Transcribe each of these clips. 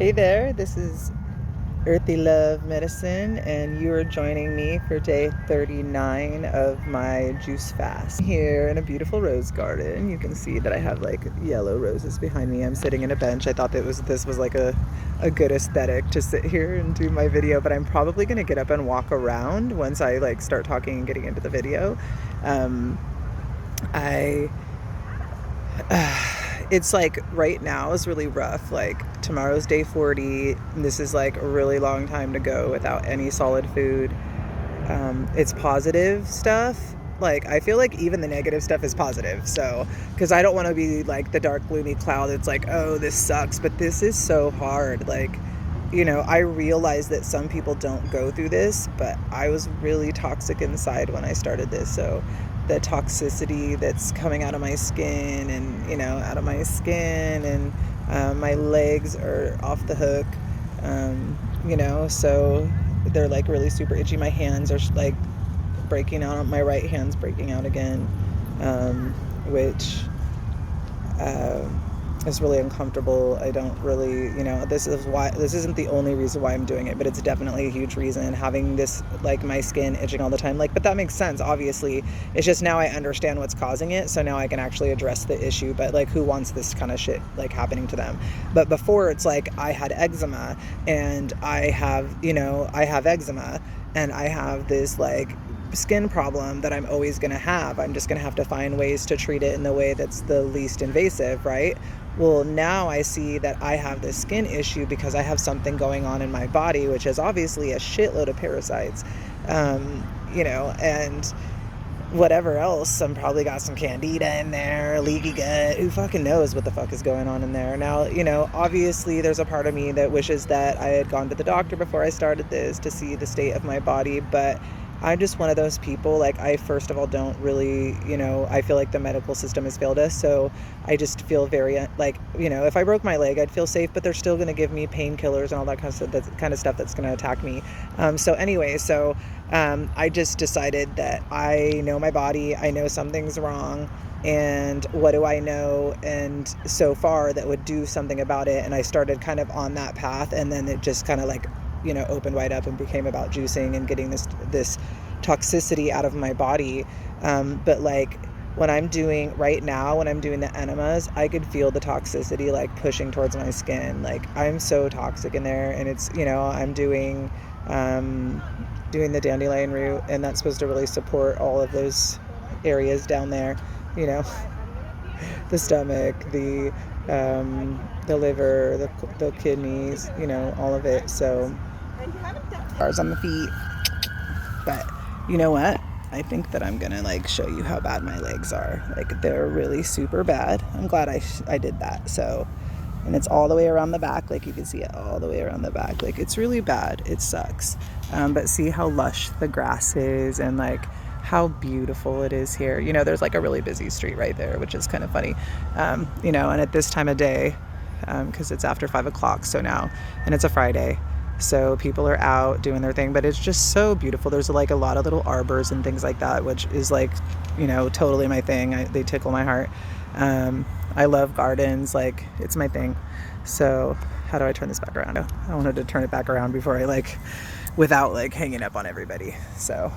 Hey there, this is Earthy Love Medicine, and you are joining me for day 39 of my juice fast. Here in a beautiful rose garden, you can see that I have like yellow roses behind me. I'm sitting in a bench. I thought that this was like a good aesthetic to sit here and do my video, but I'm probably gonna get up and walk around once I like start talking and getting into the video. I it's like right now is really rough. Like tomorrow's day 40. This is like a really long time to go without any solid food. It's positive stuff. Like I feel like even the negative stuff is positive. So, because I don't want to be like the dark gloomy cloud that's like, oh, this sucks. But this is so hard. Like, I realize that some people don't go through this, but I was really toxic inside when I started this. So the toxicity that's coming out of my skin and, my legs are off the hook, so they're like really super itchy. My hands are like breaking out. My right hand's breaking out again, which is really uncomfortable. I don't really, this isn't the only reason why I'm doing it, but it's definitely a huge reason, having this, like my skin itching all the time. Like, but that makes sense, obviously. It's just now I understand what's causing it, so now I can actually address the issue. But like, who wants this kind of shit like happening to them? But before, it's like I had eczema, and I have eczema, and I have this like skin problem that I'm always going to have. I'm just going to have to find ways to treat it in the way that's the least invasive, right? Well, now I see that I have this skin issue because I have something going on in my body, which is obviously a shitload of parasites, and whatever else. I'm probably got some candida in there, leaky gut. Who fucking knows what the fuck is going on in there? Now, obviously there's a part of me that wishes that I had gone to the doctor before I started this to see the state of my body, but I'm just one of those people, like, I first of all don't really, I feel like the medical system has failed us, so I just feel very, like, if I broke my leg, I'd feel safe, but they're still going to give me painkillers and all that kind of stuff that's going to attack me. I just decided that I know my body, I know something's wrong, and what do I know? And so far that would do something about it, and I started kind of on that path, and then it just kind of like, opened wide up and became about juicing and getting this toxicity out of my body. But like when I'm doing the enemas, I could feel the toxicity like pushing towards my skin. Like I'm so toxic in there, and it's, I'm doing the dandelion root, and that's supposed to really support all of those areas down there, the stomach, the liver, the kidneys, all of it. So bars on the feet. But you know what? I think that I'm gonna like show you how bad my legs are. Like they're really super bad. I'm glad I did that. So, and it's all the way around the back. Like you can see it all the way around the back. Like it's really bad. It sucks. But see how lush the grass is, and like how beautiful it is here. There's like a really busy street right there, which is kind of funny. And at this time of day, because it's after 5 o'clock, so now, and it's a Friday, so people are out doing their thing, but it's just so beautiful. There's like a lot of little arbors and things like that, which is like, totally my thing. They tickle my heart. I love gardens, like it's my thing. So how do I turn this back around? I wanted to turn it back around before I without like hanging up on everybody. So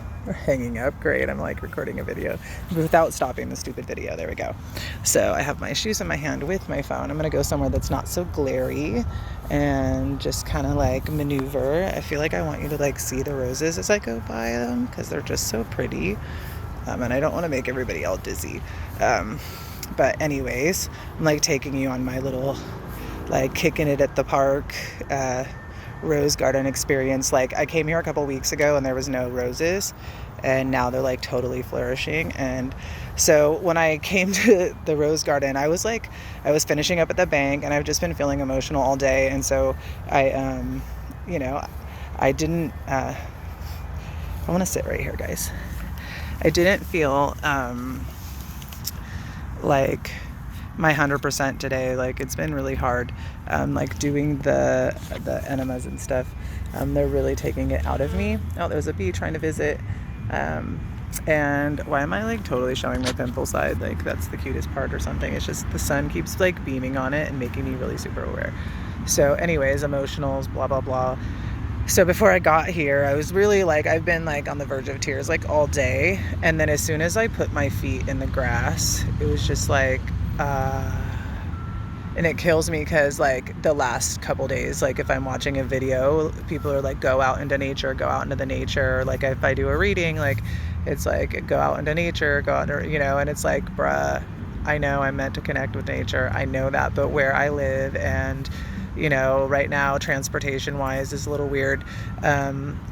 hanging up, great. I'm like recording a video without stopping the stupid video. There we go. So I have my shoes in my hand with my phone. I'm gonna go somewhere that's not so glary and just kind of like maneuver. I feel like I want you to like see the roses as I go by them, because they're just so pretty, and I don't want to make everybody all dizzy. But anyways, I'm like taking you on my little like kicking it at the park rose garden experience. Like I came here a couple weeks ago and there was no roses, and now they're like totally flourishing. And so when I came to the rose garden, I was finishing up at the bank, and I've just been feeling emotional all day. And so I didn't I want to sit right here, guys. I didn't feel like my 100% today. Like it's been really hard, like doing the enemas and stuff. They're really taking it out of me. Oh, there's a bee trying to visit. And why am I like totally showing my pimple side? Like that's the cutest part or something. It's just the sun keeps like beaming on it and making me really super aware. So anyways, emotionals, blah, blah, blah. So before I got here, I was really like, I've been like on the verge of tears like all day. And then as soon as I put my feet in the grass, it was just like, and it kills me because like the last couple days, like if I'm watching a video, people are like, go out into nature, go out into the nature. Or like if I do a reading, like it's like, go out into nature, go out, you know, and it's like, bruh, I know I'm meant to connect with nature. I know that, but where I live and, you know, right now, transportation wise is a little weird,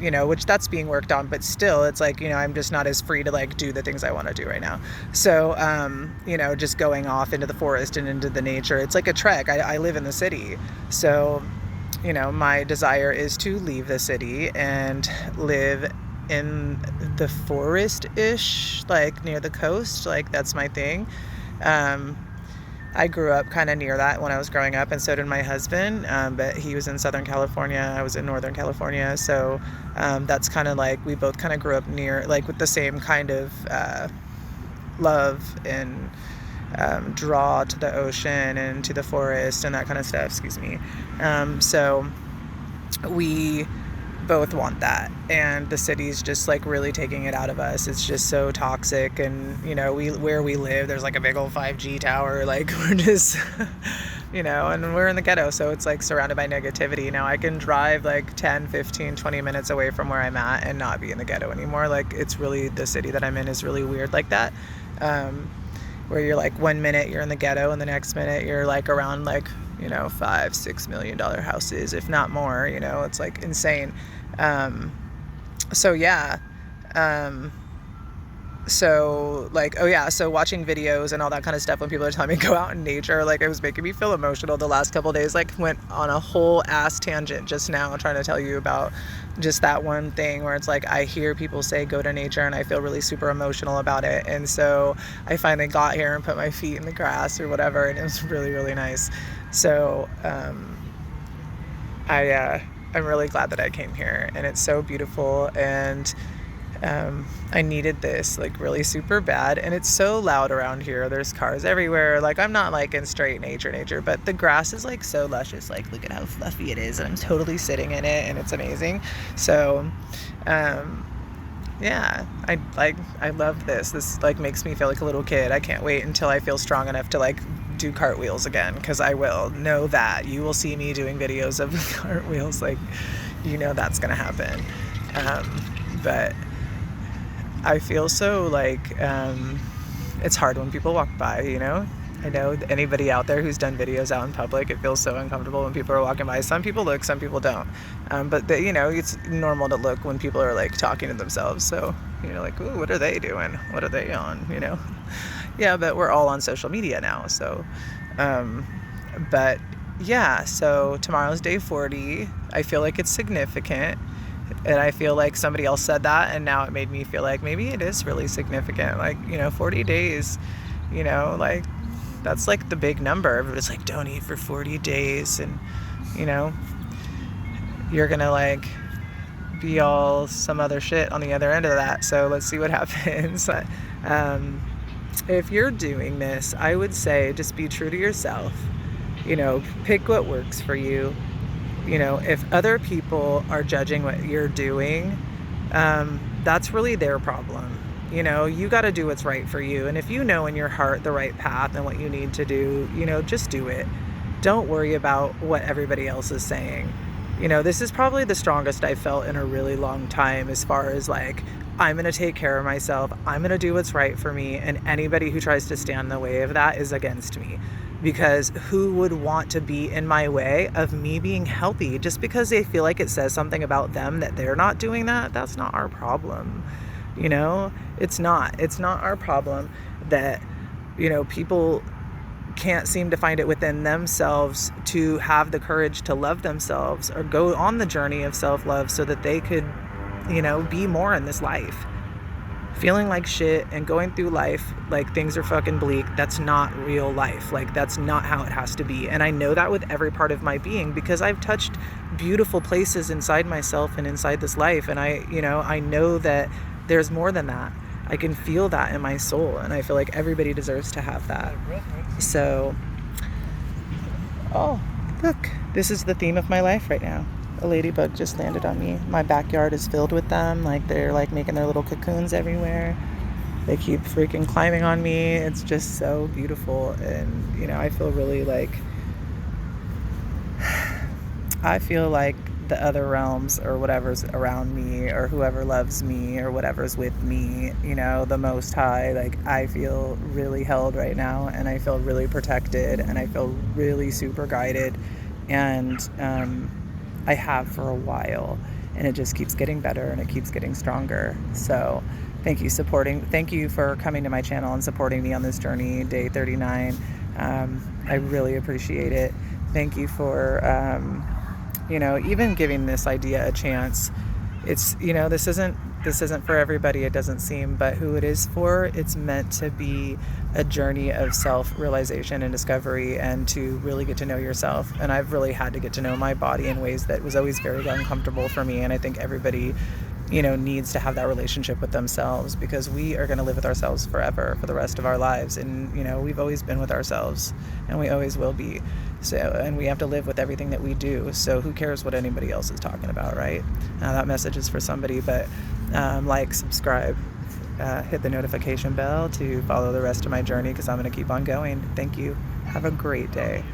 you know, which that's being worked on, but still it's like, you know, I'm just not as free to like do the things I want to do right now. So, you know, just going off into the forest and into the nature, it's like a trek. I live in the city. So, you know, my desire is to leave the city and live in the forest-ish, like near the coast. Like that's my thing. I grew up kind of near that when I was growing up, and so did my husband, but he was in Southern California, I was in Northern California, so that's kind of like, we both kind of grew up near, like with the same kind of love and draw to the ocean and to the forest and that kind of stuff, excuse me. So we both want that, and the city's just like really taking it out of us. It's just so toxic, and you know, where we live, there's like a big old 5G tower, like we're just you know, and we're in the ghetto, so it's like surrounded by negativity. Now I can drive like 10, 15, 20 minutes away from where I'm at and not be in the ghetto anymore. Like it's really, the city that I'm in is really weird like that, where you're like 1 minute you're in the ghetto and the next minute you're like around like, you know, $5-6 million houses, if not more, you know, it's like insane. So yeah, so like, oh yeah, so watching videos and all that kind of stuff when people are telling me go out in nature, like it was making me feel emotional. The last couple of days, like went on a whole ass tangent just now trying to tell you about just that one thing where it's like I hear people say go to nature and I feel really super emotional about it. And so I finally got here and put my feet in the grass or whatever, and it was really, really nice. So I'm really glad that I came here, and it's so beautiful, and I needed this like really super bad, and it's so loud around here. There's cars everywhere. Like I'm not like in straight nature, but the grass is like so luscious. Like look at how fluffy it is, and I'm totally sitting in it, and it's amazing. So yeah, I love this. This like makes me feel like a little kid. I can't wait until I feel strong enough to like do cartwheels again, because I will. Know that you will see me doing videos of cartwheels, like, you know, that's gonna happen. But I feel so like it's hard when people walk by, you know. I know anybody out there who's done videos out in public, it feels so uncomfortable when people are walking by. Some people look, some people don't, but you know, it's normal to look when people are like talking to themselves. So you know, like, ooh, what are they doing, what are they on, you know. Yeah, but we're all on social media now, so but yeah, so tomorrow's day 40. I feel like it's significant, and I feel like somebody else said that, and now it made me feel like maybe it is really significant. Like, you know, 40 days, you know, like that's like the big number. Everybody's like, don't eat for 40 days, and you know, you're gonna like be all some other shit on the other end of that. So let's see what happens. If you're doing this, I would say just be true to yourself. You know, pick what works for you. You know, if other people are judging what you're doing, that's really their problem. You know, you got to do what's right for you. And if you know in your heart the right path and what you need to do, you know, just do it. Don't worry about what everybody else is saying. You know, this is probably the strongest I've felt in a really long time, as far as like, I'm going to take care of myself. I'm going to do what's right for me. And anybody who tries to stand in the way of that is against me. Because who would want to be in my way of me being healthy just because they feel like it says something about them that they're not doing that? That's not our problem. You know, it's not our problem that, you know, people can't seem to find it within themselves to have the courage to love themselves or go on the journey of self-love so that they could, you know, be more in this life. Feeling like shit and going through life like things are fucking bleak, that's not real life. Like, that's not how it has to be. And I know that with every part of my being, because I've touched beautiful places inside myself and inside this life. And I know that there's more than that. I can feel that in my soul, and I feel like everybody deserves to have that. So, oh, Look, this is the theme of my life right now. A ladybug just landed on me. My backyard is filled with them. Like, they're like making their little cocoons everywhere. They keep freaking climbing on me. It's just so beautiful. And, you know, I feel really like, I feel like the other realms or whatever's around me or whoever loves me or whatever's with me, you know, the Most High, like, I feel really held right now, and I feel really protected, and I feel really super guided, and I have for a while, and it just keeps getting better and it keeps getting stronger. So thank you for coming to my channel and supporting me on this journey, day 39. I really appreciate it. Thank you for you know, even giving this idea a chance. It's, you know, this isn't for everybody, it doesn't seem, but who it is for, it's meant to be a journey of self-realization and discovery, and to really get to know yourself. And I've really had to get to know my body in ways that was always very uncomfortable for me, and I think everybody, you know, needs to have that relationship with themselves, because we are going to live with ourselves forever, for the rest of our lives. And, you know, we've always been with ourselves, and we always will be. So, and we have to live with everything that we do. So who cares what anybody else is talking about, right? That message is for somebody, but like, subscribe, hit the notification bell to follow the rest of my journey, because I'm going to keep on going. Thank you. Have a great day.